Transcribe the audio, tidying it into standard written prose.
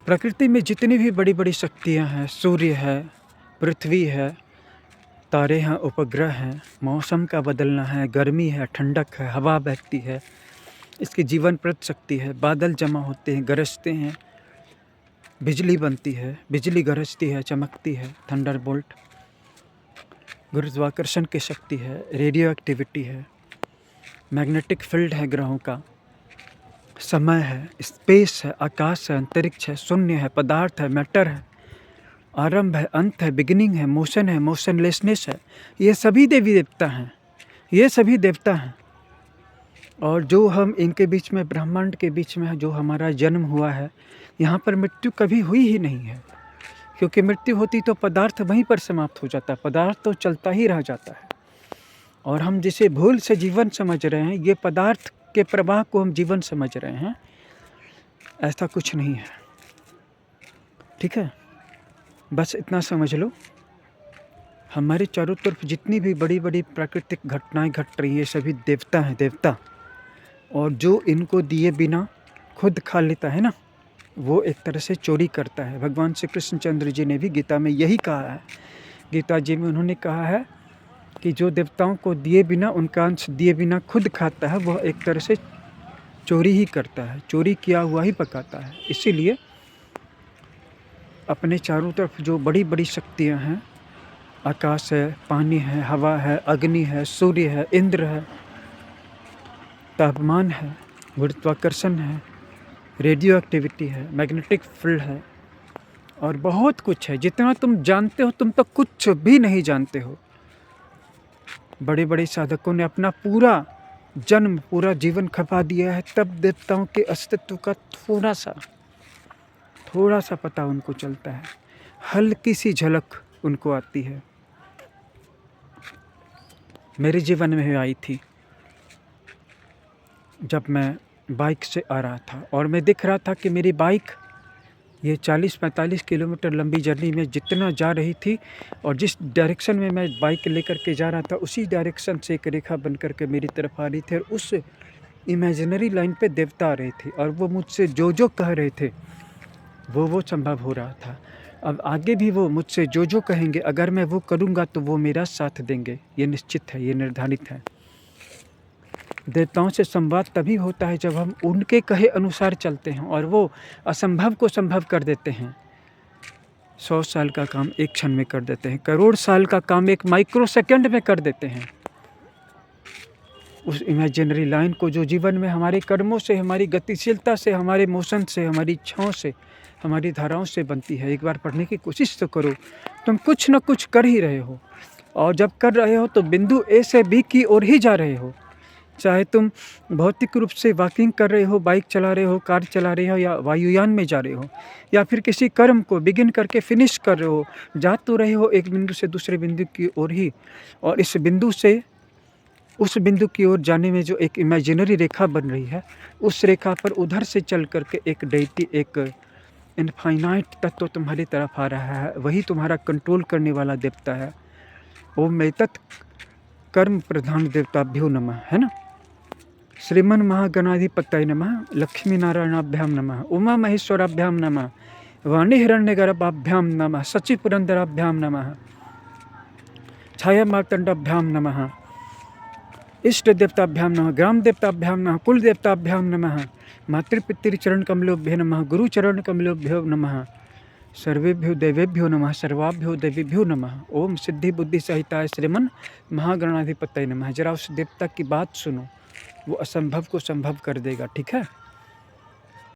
प्रकृति में जितनी भी बड़ी बड़ी शक्तियाँ हैं, सूर्य है, पृथ्वी है, तारे हैं, उपग्रह हैं, मौसम का बदलना है, गर्मी है, ठंडक है, हवा बहती है, इसकी जीवनप्रद शक्ति है, बादल जमा होते हैं, गरजते हैं, बिजली बनती है, बिजली गरजती है, चमकती है, थंडरबोल्ट, गुरुत्वाकर्षण की शक्ति है, रेडियो एक्टिविटी है, मैग्नेटिक फील्ड है ग्रहों का, समय है, स्पेस है, आकाश है, अंतरिक्ष है, शून्य है, पदार्थ है, मैटर है, आरंभ है, अंत है, बिगिनिंग है, मोशनलेसनेस है। ये सभी देवी देवता हैं, ये सभी देवता हैं। और जो हम इनके बीच में, ब्रह्मांड के बीच में जो हमारा जन्म हुआ है, यहाँ पर मृत्यु कभी हुई ही नहीं है, क्योंकि मृत्यु होती तो पदार्थ वहीं पर समाप्त हो जाता, पदार्थ तो चलता ही रह जाता है। और हम जिसे भूल से जीवन समझ रहे हैं, ये पदार्थ के प्रवाह को हम जीवन समझ रहे हैं, ऐसा कुछ नहीं है। ठीक है, बस इतना समझ लो, हमारे चारों तरफ जितनी भी बड़ी बड़ी प्राकृतिक घटनाएं घट रही है, सभी देवता हैं, देवता। और जो इनको दिए बिना खुद खा लेता है ना, वो एक तरह से चोरी करता है। भगवान श्री कृष्णचंद्र जी ने भी गीता में यही कहा है। गीता जी में उन्होंने कहा है कि जो देवताओं को दिए बिना, उनका अंश दिए बिना खुद खाता है, वह एक तरह से चोरी ही करता है, चोरी किया हुआ ही पकाता है। इसीलिए अपने चारों तरफ जो बड़ी बड़ी शक्तियाँ हैं, आकाश है, पानी है, हवा है, अग्नि है, सूर्य है, इंद्र है, तापमान है, गुरुत्वाकर्षण है, रेडियो एक्टिविटी है, मैग्नेटिक फील्ड है, और बहुत कुछ है। जितना तुम जानते हो, तुम तो कुछ भी नहीं जानते हो। बड़े बड़े साधकों ने अपना पूरा जन्म, पूरा जीवन खपा दिया है, तब देवताओं के अस्तित्व का थोड़ा सा पता उनको चलता है, हल्की सी झलक उनको आती है। मेरे जीवन में आई थी जब मैं बाइक से आ रहा था, और मैं देख रहा था कि मेरी बाइक ये 40-45 किलोमीटर लंबी जर्नी में जितना जा रही थी, और जिस डायरेक्शन में मैं बाइक लेकर के जा रहा था, उसी डायरेक्शन से एक रेखा बन कर के मेरी तरफ आ रही थी, और उस इमेजिनरी लाइन पे देवता आ रहे थे, और वो मुझसे जो कह रहे थे वो संभव हो रहा था। अब आगे भी वो मुझसे जो कहेंगे, अगर मैं वो करूँगा तो वो मेरा साथ देंगे, ये निश्चित है, ये निर्धारित है। देवताओं से संवाद तभी होता है जब हम उनके कहे अनुसार चलते हैं, और वो असंभव को संभव कर देते हैं। 100 साल का काम एक क्षण में कर देते हैं, करोड़ साल का काम एक माइक्रो सेकंड में कर देते हैं। उस इमेजिनरी लाइन को जो जीवन में हमारे कर्मों से, हमारी गतिशीलता से, हमारे मोशन से, हमारी इच्छाओं से, हमारी धाराओं से बनती है, एक बार पढ़ने की कोशिश तो करो। तुम कुछ न कुछ कर ही रहे हो, और जब कर रहे हो तो बिंदु ए से बी की ओर ही जा रहे हो। चाहे तुम भौतिक रूप से वॉकिंग कर रहे हो, बाइक चला रहे हो, कार चला रहे हो, या वायुयान में जा रहे हो, या फिर किसी कर्म को बिगिन करके फिनिश कर रहे हो, जा तो रहे हो एक बिंदु से दूसरे बिंदु की ओर ही। और इस बिंदु से उस बिंदु की ओर जाने में जो एक इमेजिनरी रेखा बन रही है, उस रेखा पर उधर से चल करके एक डेटी, एक इनफाइनाइट तत्व तुम्हारी तरफ आ रहा है, वही तुम्हारा कंट्रोल करने वाला देवता है। ओम एतत् कर्म प्रधान देवताभ्यो नमः, है ना। श्रीमन महागणाधिपतये नमः, लक्ष्मी नारायणाभ्याम नमः, उमा महेश्वराभ्याम नमः, वाणी हिरण्यगर्भाभ्याम नमः, सचि पुरंदराभ्याम नमः, छाया मार्तंडाभ्याम नमः, इष्ट देवताभ्याम नमः, ग्राम देवताभ्याम नमः, कुल देवताभ्याम नमः, मातृपितृचरण कमलोभ्यो नमः, गुरुचरण कमलोभ्यो नमः, सर्वेभ्यो देवेभ्यो नमः, सर्वाभ्यो देवीभ्यो नमः। ओम सिद्धि बुद्धि सहिताय श्रीमन महागणाधिपतये नमः। जरा उस देवता की बात सुनो, वो असंभव को संभव कर देगा। ठीक है।